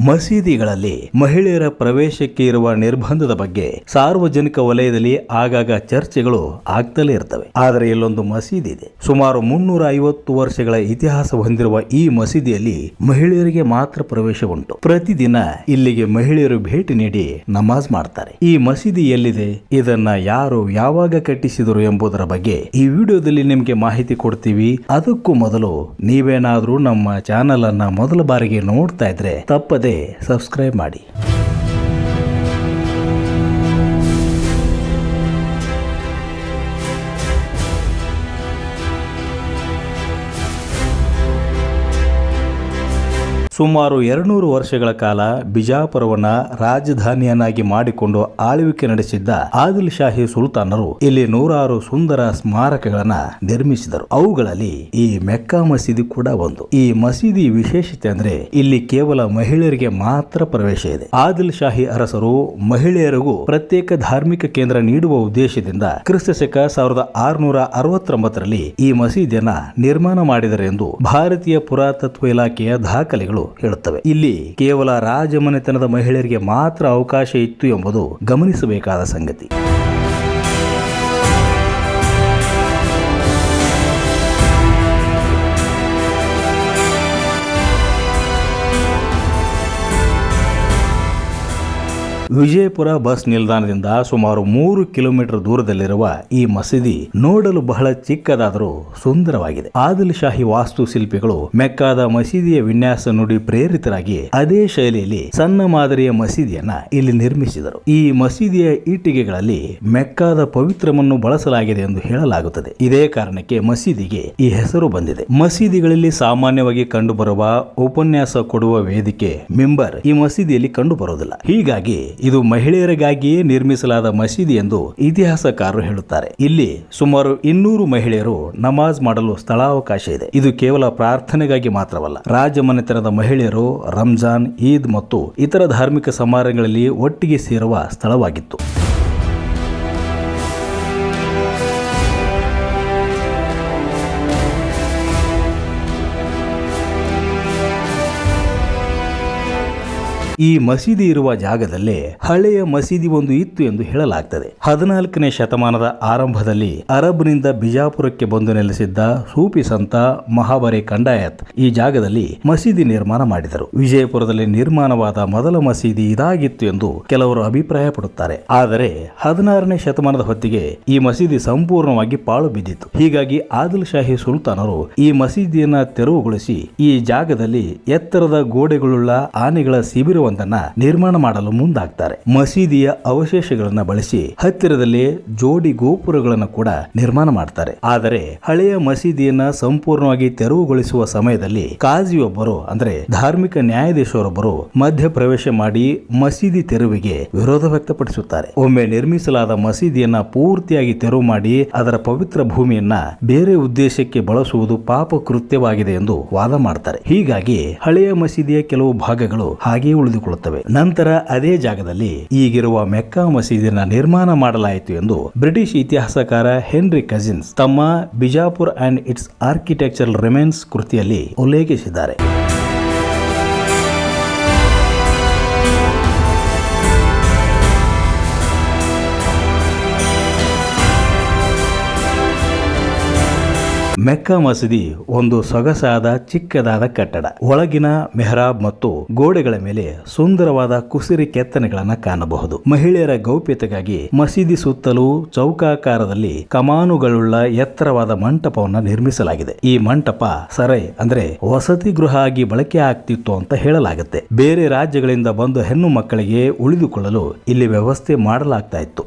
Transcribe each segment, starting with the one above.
ಮಸೀದಿಗಳಲ್ಲಿ ಮಹಿಳೆಯರ ಪ್ರವೇಶಕ್ಕೆ ಇರುವ ನಿರ್ಬಂಧದ ಬಗ್ಗೆ ಸಾರ್ವಜನಿಕ ವಲಯದಲ್ಲಿ ಆಗಾಗ ಚರ್ಚೆಗಳು ಆಗ್ತಲೇ ಇರ್ತವೆ. ಆದರೆ ಇಲ್ಲೊಂದು ಮಸೀದಿ ಇದೆ. ಸುಮಾರು 350 ವರ್ಷಗಳ ಇತಿಹಾಸ ಹೊಂದಿರುವ ಈ ಮಸೀದಿಯಲ್ಲಿ ಮಹಿಳೆಯರಿಗೆ ಮಾತ್ರ ಪ್ರವೇಶ ಉಂಟು. ಪ್ರತಿದಿನ ಇಲ್ಲಿಗೆ ಮಹಿಳೆಯರು ಭೇಟಿ ನೀಡಿ ನಮಾಜ್ ಮಾಡ್ತಾರೆ. ಈ ಮಸೀದಿ ಎಲ್ಲಿದೆ, ಇದನ್ನ ಯಾರು ಯಾವಾಗ ಕಟ್ಟಿಸಿದರು ಎಂಬುದರ ಬಗ್ಗೆ ಈ ವಿಡಿಯೋದಲ್ಲಿ ನಿಮಗೆ ಮಾಹಿತಿ ಕೊಡ್ತೀವಿ. ಅದಕ್ಕೂ ಮೊದಲು ನೀವೇನಾದ್ರೂ ನಮ್ಮ ಚಾನೆಲ್ ಅನ್ನ ಮೊದಲ ಬಾರಿಗೆ ನೋಡ್ತಾ ಇದ್ರೆ ತಪ್ಪದೆ ಸಬ್ಸ್ಕ್ರೈಬ್ ಮಾಡಿ. ಸುಮಾರು 200 ವರ್ಷಗಳ ಕಾಲ ಬಿಜಾಪುರವನ್ನ ರಾಜಧಾನಿಯನ್ನಾಗಿ ಮಾಡಿಕೊಂಡು ಆಳ್ವಿಕೆ ನಡೆಸಿದ್ದ ಆದಿಲ್ ಶಾಹಿ ಸುಲ್ತಾನರು ಇಲ್ಲಿ ನೂರಾರು ಸುಂದರ ಸ್ಮಾರಕಗಳನ್ನ ನಿರ್ಮಿಸಿದರು. ಅವುಗಳಲ್ಲಿ ಈ ಮೆಕ್ಕಾ ಮಸೀದಿ ಕೂಡ ಒಂದು. ಈ ಮಸೀದಿ ವಿಶೇಷತೆ ಅಂದ್ರೆ ಇಲ್ಲಿ ಕೇವಲ ಮಹಿಳೆಯರಿಗೆ ಮಾತ್ರ ಪ್ರವೇಶ ಇದೆ. ಆದಿಲ್ ಶಾಹಿ ಅರಸರು ಮಹಿಳೆಯರಿಗೂ ಪ್ರತ್ಯೇಕ ಧಾರ್ಮಿಕ ಕೇಂದ್ರ ನೀಡುವ ಉದ್ದೇಶದಿಂದ ಕ್ರಿಸ್ತಶಕ 1669ರಲ್ಲಿ ಈ ಮಸೀದಿಯನ್ನ ನಿರ್ಮಾಣ ಮಾಡಿದರೆಂದು ಭಾರತೀಯ ಪುರಾತತ್ವ ಇಲಾಖೆಯ ದಾಖಲೆಗಳು ಹೇಳುತ್ತವೆ. ಇಲ್ಲಿ ಕೇವಲ ರಾಜಮನೆತನದ ಮಹಿಳೆಯರಿಗೆ ಮಾತ್ರ ಅವಕಾಶ ಇತ್ತು ಎಂಬುದು ಗಮನಿಸಬೇಕಾದ ಸಂಗತಿ. ವಿಜಯಪುರ ಬಸ್ ನಿಲ್ದಾಣದಿಂದ ಸುಮಾರು 3 ಕಿಲೋಮೀಟರ್ ದೂರದಲ್ಲಿರುವ ಈ ಮಸೀದಿ ನೋಡಲು ಬಹಳ ಚಿಕ್ಕದಾದರೂ ಸುಂದರವಾಗಿದೆ. ಆದಿಲ್ ಶಾಹಿ ವಾಸ್ತುಶಿಲ್ಪಿಗಳು ಮೆಕ್ಕಾದ ಮಸೀದಿಯ ವಿನ್ಯಾಸ ನುಡಿ ಪ್ರೇರಿತರಾಗಿ ಅದೇ ಶೈಲಿಯಲ್ಲಿ ಸಣ್ಣ ಮಾದರಿಯ ಮಸೀದಿಯನ್ನ ಇಲ್ಲಿ ನಿರ್ಮಿಸಿದರು. ಈ ಮಸೀದಿಯ ಇಟ್ಟಿಗೆಗಳಲ್ಲಿ ಮೆಕ್ಕಾದ ಪವಿತ್ರವನ್ನು ಬಳಸಲಾಗಿದೆ ಎಂದು ಹೇಳಲಾಗುತ್ತದೆ. ಇದೇ ಕಾರಣಕ್ಕೆ ಮಸೀದಿಗೆ ಈ ಹೆಸರು ಬಂದಿದೆ. ಮಸೀದಿಗಳಲ್ಲಿ ಸಾಮಾನ್ಯವಾಗಿ ಕಂಡುಬರುವ ಉಪನ್ಯಾಸ ಕೊಡುವ ವೇದಿಕೆ ಮಿಂಬರ್ ಈ ಮಸೀದಿಯಲ್ಲಿ ಕಂಡುಬರುವುದಿಲ್ಲ. ಹೀಗಾಗಿ ಇದು ಮಹಿಳೆಯರಿಗಾಗಿಯೇ ನಿರ್ಮಿಸಲಾದ ಮಸೀದಿ ಎಂದು ಇತಿಹಾಸಕಾರರು ಹೇಳುತ್ತಾರೆ. ಇಲ್ಲಿ ಸುಮಾರು 200 ಮಹಿಳೆಯರು ನಮಾಜ್ ಮಾಡಲು ಸ್ಥಳಾವಕಾಶ ಇದೆ. ಇದು ಕೇವಲ ಪ್ರಾರ್ಥನೆಗಾಗಿ ಮಾತ್ರವಲ್ಲ, ರಾಜಮನೆತನದ ಮಹಿಳೆಯರು ರಂಜಾನ್, ಈದ್ ಮತ್ತು ಇತರ ಧಾರ್ಮಿಕ ಸಮಾರಂಭಗಳಲ್ಲಿ ಒಟ್ಟಿಗೆ ಸೇರುವ ಸ್ಥಳವಾಗಿತ್ತು. ಈ ಮಸೀದಿ ಇರುವ ಜಾಗದಲ್ಲೇ ಹಳೆಯ ಮಸೀದಿ ಒಂದು ಇತ್ತು ಎಂದು ಹೇಳಲಾಗ್ತದೆ. 14ನೇ ಶತಮಾನದ ಆರಂಭದಲ್ಲಿ ಅರಬ್ನಿಂದ ಬಿಜಾಪುರಕ್ಕೆ ಬಂದು ನೆಲೆಸಿದ್ದ ಸೂಫಿ ಸಂತ ಮಹಾಬರಿ ಕಂಡಾಯತ್ ಈ ಜಾಗದಲ್ಲಿ ಮಸೀದಿ ನಿರ್ಮಾಣ ಮಾಡಿದರು. ವಿಜಯಪುರದಲ್ಲಿ ನಿರ್ಮಾಣವಾದ ಮೊದಲ ಮಸೀದಿ ಇದಾಗಿತ್ತು ಎಂದು ಕೆಲವರು ಅಭಿಪ್ರಾಯ ಪಡುತ್ತಾರೆ. ಆದರೆ 16ನೇ ಶತಮಾನದ ಹೊತ್ತಿಗೆ ಈ ಮಸೀದಿ ಸಂಪೂರ್ಣವಾಗಿ ಪಾಳು ಬಿದ್ದಿತ್ತು. ಹೀಗಾಗಿ ಆದಿಲ್ ಶಾಹಿ ಸುಲ್ತಾನರು ಈ ಮಸೀದಿಯನ್ನ ತೆರವುಗೊಳಿಸಿ ಈ ಜಾಗದಲ್ಲಿ ಎತ್ತರದ ಗೋಡೆಗಳುಳ್ಳ ಆನೆಗಳ ಶಿಬಿರ ನಿರ್ಮಾಣ ಮಾಡಲು ಮುಂದಾಗ್ತಾರೆ. ಮಸೀದಿಯ ಅವಶೇಷಗಳನ್ನು ಬಳಸಿ ಹತ್ತಿರದಲ್ಲಿ ಜೋಡಿ ಗೋಪುರಗಳನ್ನು ಕೂಡ ನಿರ್ಮಾಣ ಮಾಡ್ತಾರೆ. ಆದರೆ ಹಳೆಯ ಮಸೀದಿಯನ್ನ ಸಂಪೂರ್ಣವಾಗಿ ತೆರವುಗೊಳಿಸುವ ಸಮಯದಲ್ಲಿ ಕಾಜಿಯೊಬ್ಬರು ಅಂದ್ರೆ ಧಾರ್ಮಿಕ ನ್ಯಾಯಾಧೀಶರೊಬ್ಬರು ಮಧ್ಯ ಪ್ರವೇಶ ಮಾಡಿ ಮಸೀದಿ ತೆರವಿಗೆ ವಿರೋಧ ವ್ಯಕ್ತಪಡಿಸುತ್ತಾರೆ. ಒಮ್ಮೆ ನಿರ್ಮಿಸಲಾದ ಮಸೀದಿಯನ್ನ ಪೂರ್ತಿಯಾಗಿ ತೆರವು ಮಾಡಿ ಅದರ ಪವಿತ್ರ ಭೂಮಿಯನ್ನ ಬೇರೆ ಉದ್ದೇಶಕ್ಕೆ ಬಳಸುವುದು ಪಾಪ ಕೃತ್ಯವಾಗಿದೆ ಎಂದು ವಾದ ಮಾಡ್ತಾರೆ. ಹೀಗಾಗಿ ಹಳೆಯ ಮಸೀದಿಯ ಕೆಲವು ಭಾಗಗಳು ಹಾಗೆಯೇ ಉಳಿದುಕೊಳ್ಳುತ್ತವೆ. ನಂತರ ಅದೇ ಜಾಗದಲ್ಲಿ ಈಗಿರುವ ಮೆಕ್ಕಾ ಮಸೀದಿಯನ್ನು ನಿರ್ಮಾಣ ಮಾಡಲಾಯಿತು ಎಂದು ಬ್ರಿಟಿಷ್ ಇತಿಹಾಸಕಾರ ಹೆನ್ರಿ ಕಜಿನ್ಸ್ ತಮ್ಮ Bijapur and it's architectural remains ಕೃತಿಯಲ್ಲಿ ಉಲ್ಲೇಖಿಸಿದ್ದಾರೆ. ಮೆಕ್ಕಾ ಮಸೀದಿ ಒಂದು ಸೊಗಸಾದ ಚಿಕ್ಕದಾದ ಕಟ್ಟಡ. ಒಳಗಿನ ಮೆಹರಾಬ್ ಮತ್ತು ಗೋಡೆಗಳ ಮೇಲೆ ಸುಂದರವಾದ ಕುಸಿರಿ ಕೆತ್ತನೆಗಳನ್ನ ಕಾಣಬಹುದು. ಮಹಿಳೆಯರ ಗೌಪ್ಯತೆಗಾಗಿ ಮಸೀದಿ ಸುತ್ತಲೂ ಚೌಕಾಕಾರದಲ್ಲಿ ಕಮಾನುಗಳುಳ್ಳ ಎತ್ತರವಾದ ಮಂಟಪವನ್ನು ನಿರ್ಮಿಸಲಾಗಿದೆ. ಈ ಮಂಟಪ ಸರೈ ಅಂದ್ರೆ ವಸತಿ ಗೃಹ ಆಗಿ ಬಳಕೆ ಆಗ್ತಿತ್ತು ಅಂತ ಹೇಳಲಾಗುತ್ತೆ. ಬೇರೆ ರಾಜ್ಯಗಳಿಂದ ಬಂದ ಹೆಣ್ಣು ಮಕ್ಕಳಿಗೆ ಉಳಿದುಕೊಳ್ಳಲು ಇಲ್ಲಿ ವ್ಯವಸ್ಥೆ ಮಾಡಲಾಗ್ತಾ ಇತ್ತು.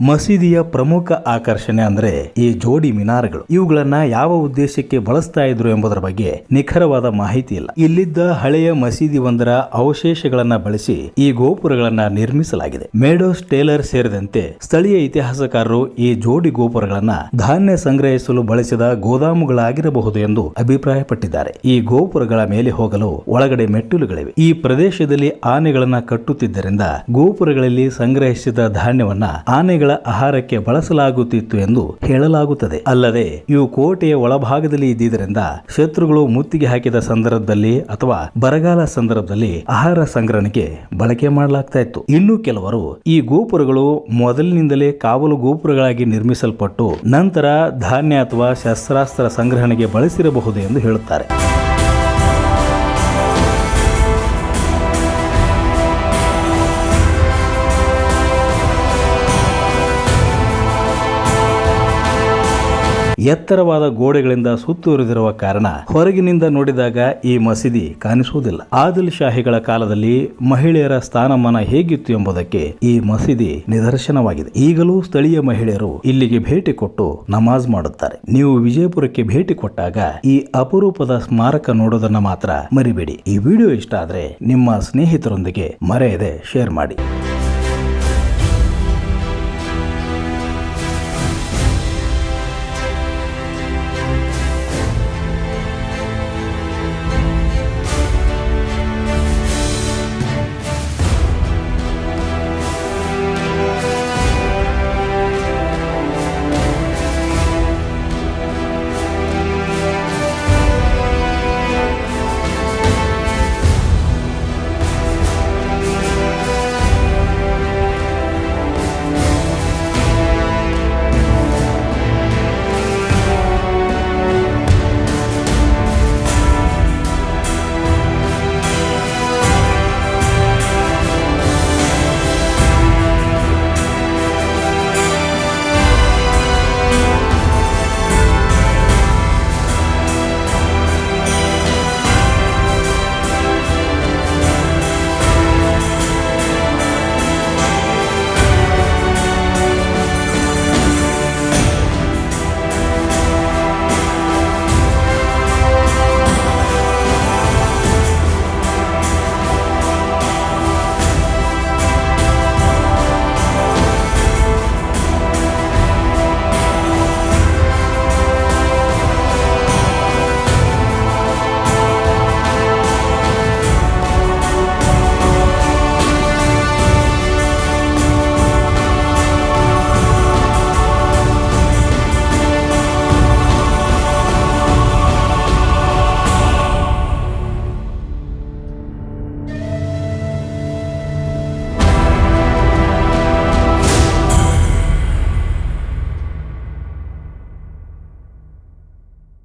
ಮಸೀದಿಯ ಪ್ರಮುಖ ಆಕರ್ಷಣೆ ಅಂದ್ರೆ ಈ ಜೋಡಿ ಮಿನಾರಗಳು. ಇವುಗಳನ್ನ ಯಾವ ಉದ್ದೇಶಕ್ಕೆ ಬಳಸ್ತಾ ಇದ್ರು ಎಂಬುದರ ಬಗ್ಗೆ ನಿಖರವಾದ ಮಾಹಿತಿ ಇಲ್ಲ. ಇಲ್ಲಿದ್ದ ಹಳೆಯ ಮಸೀದಿ ಒಂದರ ಅವಶೇಷಗಳನ್ನ ಬಳಸಿ ಈ ಗೋಪುರಗಳನ್ನ ನಿರ್ಮಿಸಲಾಗಿದೆ. ಮೇಡೋಸ್ ಟೇಲರ್ ಸೇರಿದಂತೆ ಸ್ಥಳೀಯ ಇತಿಹಾಸಕಾರರು ಈ ಜೋಡಿ ಗೋಪುರಗಳನ್ನ ಧಾನ್ಯ ಸಂಗ್ರಹಿಸಲು ಬಳಸಿದ ಗೋದಾಮುಗಳಾಗಿರಬಹುದು ಎಂದು ಅಭಿಪ್ರಾಯಪಟ್ಟಿದ್ದಾರೆ. ಈ ಗೋಪುರಗಳ ಮೇಲೆ ಹೋಗಲು ಒಳಗಡೆ ಮೆಟ್ಟಿಲುಗಳಿವೆ. ಈ ಪ್ರದೇಶದಲ್ಲಿ ಆನೆಗಳನ್ನ ಕಟ್ಟುತ್ತಿದ್ದರಿಂದ ಗೋಪುರಗಳಲ್ಲಿ ಸಂಗ್ರಹಿಸಿದ ಧಾನ್ಯವನ್ನ ಆನೆಗಳ ಆಹಾರಕ್ಕೆ ಬಳಸಲಾಗುತ್ತಿತ್ತು ಎಂದು ಹೇಳಲಾಗುತ್ತದೆ. ಅಲ್ಲದೆ ಇವು ಕೋಟೆಯ ಒಳಭಾಗದಲ್ಲಿ ಇದ್ದಿದ್ದರಿಂದ ಶತ್ರುಗಳು ಮುತ್ತಿಗೆ ಹಾಕಿದ ಸಂದರ್ಭದಲ್ಲಿ ಅಥವಾ ಬರಗಾಲ ಸಂದರ್ಭದಲ್ಲಿ ಆಹಾರ ಸಂಗ್ರಹಣೆಗೆ ಬಳಕೆ ಮಾಡಲಾಗ್ತಾ ಇತ್ತು. ಇನ್ನು ಕೆಲವರು ಈ ಗೋಪುರಗಳು ಮೊದಲಿನಿಂದಲೇ ಕಾವಲು ಗೋಪುರಗಳಾಗಿ ನಿರ್ಮಿಸಲ್ಪಟ್ಟು ನಂತರ ಧಾನ್ಯ ಅಥವಾ ಶಸ್ತ್ರಾಸ್ತ್ರ ಸಂಗ್ರಹಣೆಗೆ ಬಳಸಿರಬಹುದು ಎಂದು ಹೇಳುತ್ತಾರೆ. ಎತ್ತರವಾದ ಗೋಡೆಗಳಿಂದ ಸುತ್ತುವರಿದಿರುವ ಕಾರಣ ಹೊರಗಿನಿಂದ ನೋಡಿದಾಗ ಈ ಮಸೀದಿ ಕಾಣಿಸುವುದಿಲ್ಲ. ಆದಿಲ್ ಶಾಹಿಗಳ ಕಾಲದಲ್ಲಿ ಮಹಿಳೆಯರ ಸ್ಥಾನಮಾನ ಹೇಗಿತ್ತು ಎಂಬುದಕ್ಕೆ ಈ ಮಸೀದಿ ನಿದರ್ಶನವಾಗಿದೆ. ಈಗಲೂ ಸ್ಥಳೀಯ ಮಹಿಳೆಯರು ಇಲ್ಲಿಗೆ ಭೇಟಿ ಕೊಟ್ಟು ನಮಾಜ್ ಮಾಡುತ್ತಾರೆ. ನೀವು ವಿಜಯಪುರಕ್ಕೆ ಭೇಟಿ ಕೊಟ್ಟಾಗ ಈ ಅಪರೂಪದ ಸ್ಮಾರಕ ನೋಡೋದನ್ನ ಮಾತ್ರ ಮರಿಬೇಡಿ. ಈ ವಿಡಿಯೋ ಇಷ್ಟ ಆದ್ರೆ ನಿಮ್ಮ ಸ್ನೇಹಿತರೊಂದಿಗೆ ಮರೆಯದೆ ಶೇರ್ ಮಾಡಿ.